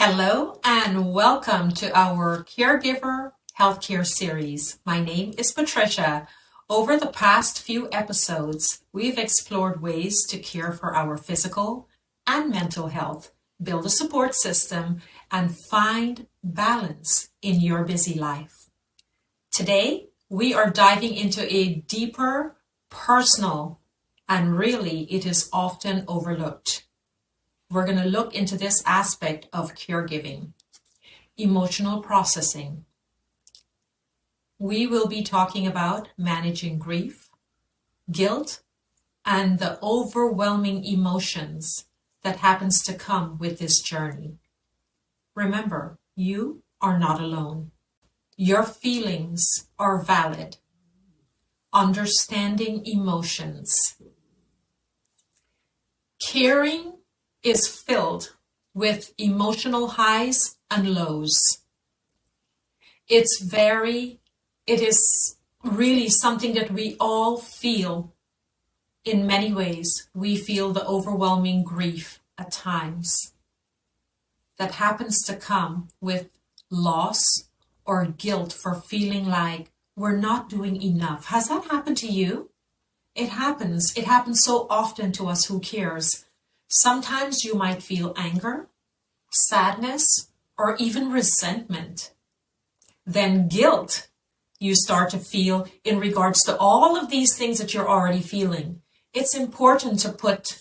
Hello and welcome to our Caregiver Healthcare series. My name is Patricia. Over the past few episodes, we've explored ways to care for our physical and mental health, build a support system, and find balance in your busy life. Today, we are diving into a deeper, personal, and really it is often overlooked. We're going to look into this aspect of caregiving, emotional processing. We will be talking about managing grief, guilt, and the overwhelming emotions that happens to come with this journey. Remember, you are not alone. Your feelings are valid. Understanding emotions. Caring is filled with emotional highs and lows. It is really something that we all feel in many ways. We feel the overwhelming grief at times that happens to come with loss or guilt for feeling like we're not doing enough. Has that happened to you? It happens. It happens so often to us who cares. Sometimes you might feel anger, sadness, or even resentment. Then guilt you start to feel in regards to all of these things that you're already feeling. It's important to put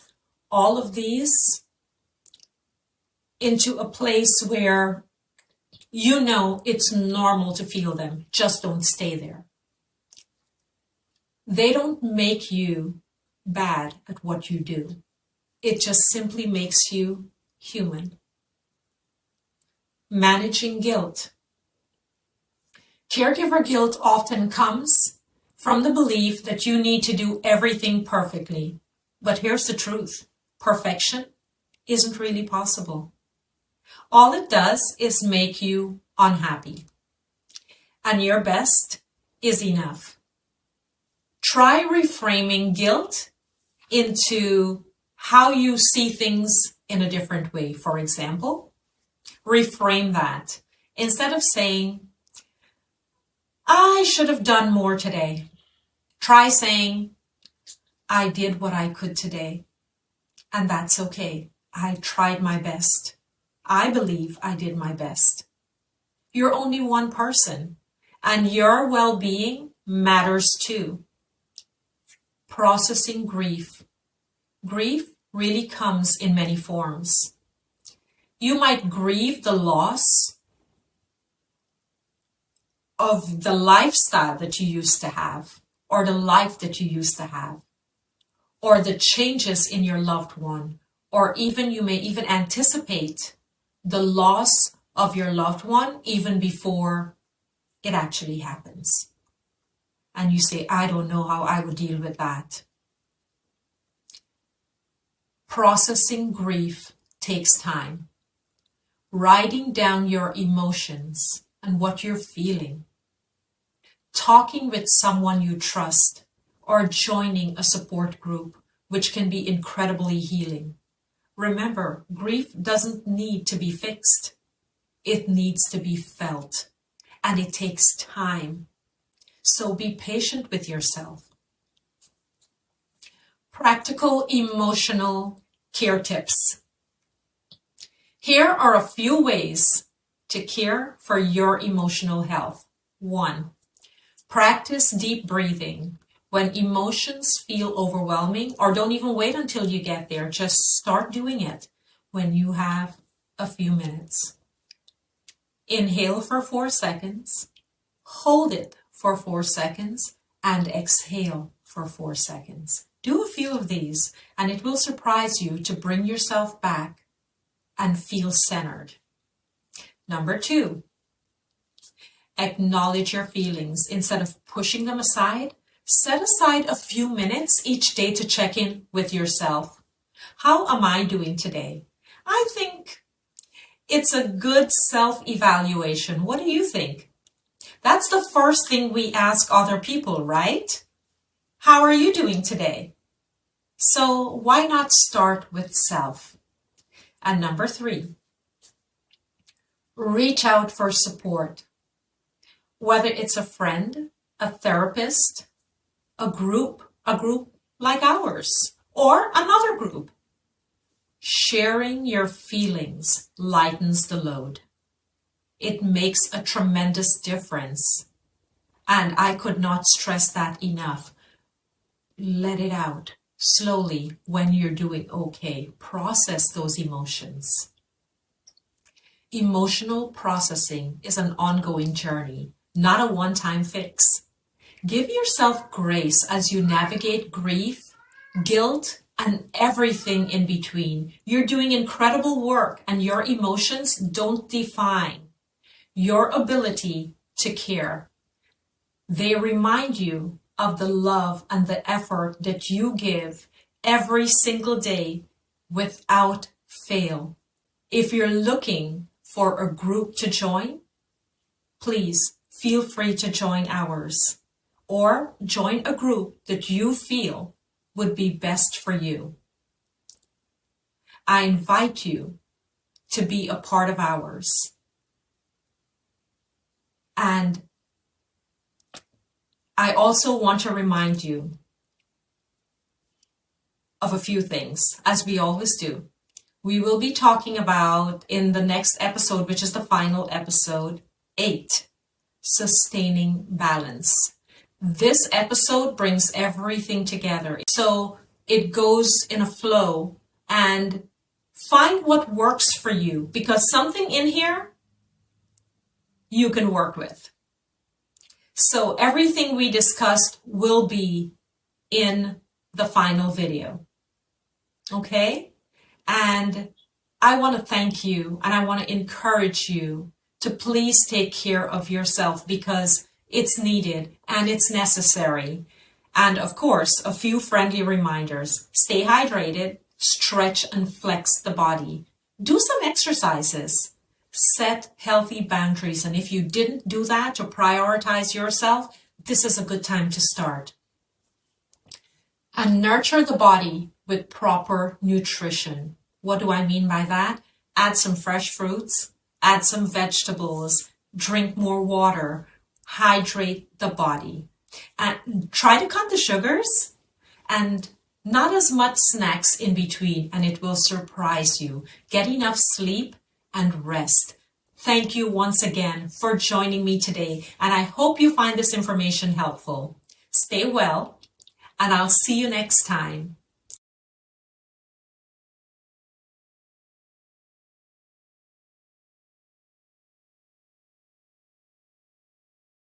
all of these into a place where you know it's normal to feel them. Just don't stay there. They don't make you bad at what you do. It just simply makes you human. Managing guilt. Caregiver guilt often comes from the belief that you need to do everything perfectly. But here's the truth. Perfection isn't really possible. All it does is make you unhappy. And your best is enough. Try reframing guilt into how you see things in a different way. For example, reframe that. Instead of saying, I should have done more today, try saying, I did what I could today, and that's okay. I tried my best. I believe I did my best. You're only one person, and your well-being matters too. Processing grief. Grief really comes in many forms. You might grieve the loss of the lifestyle that you used to have, or the life that you used to have, or the changes in your loved one, or even you may even anticipate the loss of your loved one even before it actually happens. And you say, I don't know how I would deal with that. Processing grief takes time. Writing down your emotions and what you're feeling. Talking with someone you trust or joining a support group, which can be incredibly healing. Remember, grief doesn't need to be fixed. It needs to be felt, and it takes time. So be patient with yourself. Practical emotional care tips. Here are a few ways to care for your emotional health. 1. Practice deep breathing. When emotions feel overwhelming, or don't even wait until you get there, just start doing it when you have a few minutes. Inhale for 4 seconds, hold it for 4 seconds, and exhale for 4 seconds. Do a few of these, and it will surprise you to bring yourself back and feel centered. Number 2, acknowledge your feelings. Instead of pushing them aside, set aside a few minutes each day to check in with yourself. How am I doing today? I think it's a good self-evaluation. What do you think? That's the first thing we ask other people, right? How are you doing today? So why not start with self? And number 3, Reach out for support, whether it's a friend, a therapist, a group like ours, or another group. Sharing your feelings lightens the load. It makes a tremendous difference. And I could not stress that enough. Let it out slowly when you're doing okay. Process those emotions. Emotional processing is an ongoing journey, not a one-time fix. Give yourself grace as you navigate grief, guilt, and everything in between. You're doing incredible work, and your emotions don't define your ability to care. They remind you of the love and the effort that you give every single day without fail. If you're looking for a group to join, please feel free to join ours or join a group that you feel would be best for you. I invite you to be a part of ours. And I also want to remind you of a few things, as we always do. We will be talking about in the next episode, which is the final episode, 8, sustaining balance. This episode brings everything together. So it goes in a flow, and find what works for you, because something in here you can work with. So everything we discussed will be in the final video. Okay? And I want to thank you, and I want to encourage you to please take care of yourself, because it's needed and it's necessary. And of course, a few friendly reminders. Stay hydrated, stretch and flex the body. Do some exercises. Set healthy boundaries. And if you didn't do that to prioritize yourself, this is a good time to start. And nurture the body with proper nutrition. What do I mean by that? Add some fresh fruits, add some vegetables, drink more water, hydrate the body. And try to cut the sugars and not as much snacks in between, and it will surprise you. Get enough sleep and rest. Thank you once again for joining me today, and I hope you find this information helpful. Stay well, and I'll see you next time.